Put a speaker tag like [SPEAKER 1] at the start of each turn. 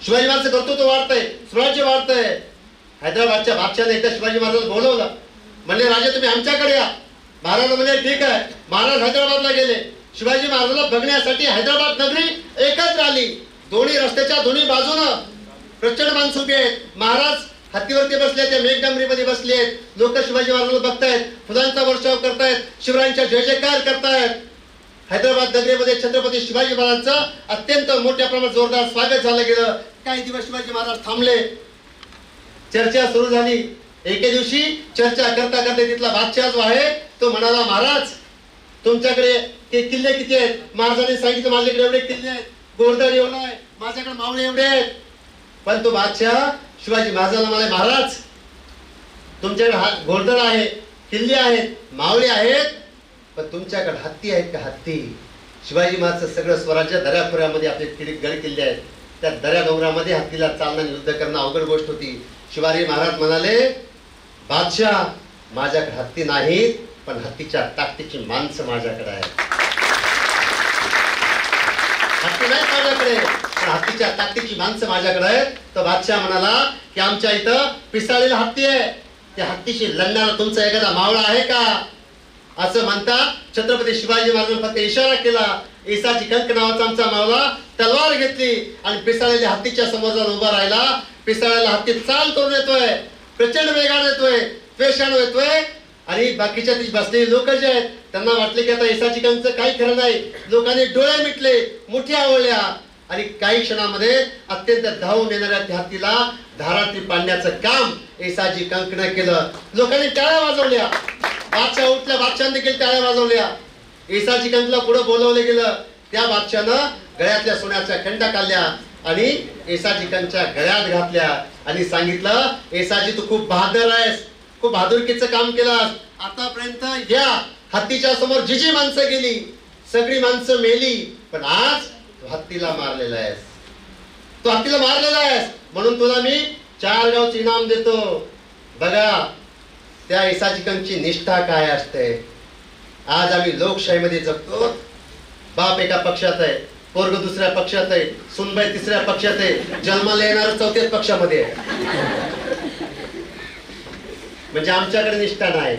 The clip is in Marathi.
[SPEAKER 1] शिवाजी महाराजांचं कर्तृत्व वाढतंय, स्वराज्य वाढतंय. हैदराबादच्या बादशाने एकदा शिवाजी महाराजांना बोलवलं, म्हणले राजा तुम्ही आमच्याकडे या. महाराज म्हणजे ठीक आहे. महाराज हैदराबादला गेले. शिवाजी महाराजांना बघण्यासाठी हैदराबाद नगरी एकत्र आली. दोन्ही रस्त्याच्या दोन्ही बाजूनं प्रचंड माणसं उभी आहेत. महाराज हत्तीवरती बसले, त्या मेघडंबरीमध्ये बसले आहेत. लोक शिवाजी महाराजांना बघतायत, फुलांचा वर्षाव करतायत, शिवरायांच्या जय जयकार करतायत. हैदराबाद नगरीमध्ये छत्रपती शिवाजी महाराजांचं अत्यंत मोठ्या प्रमाणात जोरदार स्वागत झालं गेलं. काही दिवस शिवाजी महाराज थांबले. चर्चा सुरू झाली. एके दिवशी चर्चा करता करता तिथला बादशाह जो आहे तो म्हणाला, महाराज तुमच्याकडे किल्ले किती आहेत? महाराजांनी सांगितलं माझ्याकडे एवढे किल्ले आहेत, घोडदळ एवढा आहे, माझ्याकडे मावळे एवढे आहेत. पण तो बादशाह शिवाजी महाराजांना म्हणाले, महाराज तुमच्याकडे घोडदळ आहे, किल्ले आहेत, मावळे आहेत, पण तुमच्याकडे हत्ती आहेत का? हत्ती. शिवाजी महाराजचं सगळं स्वराज्य दऱ्याखोऱ्यामध्ये आपले गड किल्ले आहेत. त्या दऱ्या डोंगरामध्ये हत्तीला चालणं युद्ध करणं अवघड गोष्ट होती. शिवाजी महाराज म्हणाले, बादशाह माझ्याकडे हत्ती नाहीत, पण हत्तीच्या ताकदीची माणसं माझ्याकडे आहेत. हत्ती नाही माझ्याकडे, पण हत्तीच्या ताकदीची माणसं माझ्याकडे आहेत. तर बादशाह म्हणाला की आमच्या इथं पिसाळलेला हत्ती आहे, त्या हत्तीशी लढणारा तुमचा एखादा मावळा आहे का? असं म्हणता छत्रपती शिवाजी महाराजांनी फक्त इशारा केला. एसाची कंक नावाचा आमचा मावळा तलवार घेतली आणि पिसाळलेल्या हत्तीच्या समोर जाऊन उभा राहिला. पिसाळलेला हत्ती चाल करून येतोय, प्रचंड वेगाने येतोय, त्वेषाने येतोय. आणि बाकीच्या ती बसलेली लोक जे आहेत त्यांना वाटले की आता एसाची कंकचं काही खरं नाही. लोकांनी डोळे मिटले, मुठ्या ओळल्या आणि काही क्षणामध्ये अत्यंत धावून येणाऱ्या त्या हत्तीला धाराती पाडण्याचं काम एसाजी कंकनं केलं. लोकांनी टाळ्या वाजवल्या. बादशाह उठल्या, बादशाहने देखील टाळ्या वाजवल्या. एसाजी कंकला पुढे बोलवलं गेलं. त्या बादशाहनं गळ्यातल्या सोन्याच्या खंडा काढल्या आणि एसाजी कंकच्या गळ्यात घातल्या आणि सांगितलं, एसाजी तू खूप बहादर आहेस, खूप बहादुरकीचं काम केलास. आतापर्यंत या हत्तीच्या समोर जी जी माणसं गेली सगळी माणसं मेली, पण आज तू हत्तीला मारलेला आहेस, तू हत्तीला मारलेला आहेस, म्हणून तुला मी 4 गावचं इनाम देतो. बघा त्या एसाजी कंकची निष्ठा काय असते. आज आम्ही लोकशाहीमध्ये जगतो. बाप एका पक्षात आहे, पोरग दुसऱ्या पक्षात आहे, सुनबाई तिसऱ्या पक्षात आहे, जन्माला येणार 4थ्याच पक्षामध्ये आहे. म्हणजे आमच्याकडे निष्ठा नाही.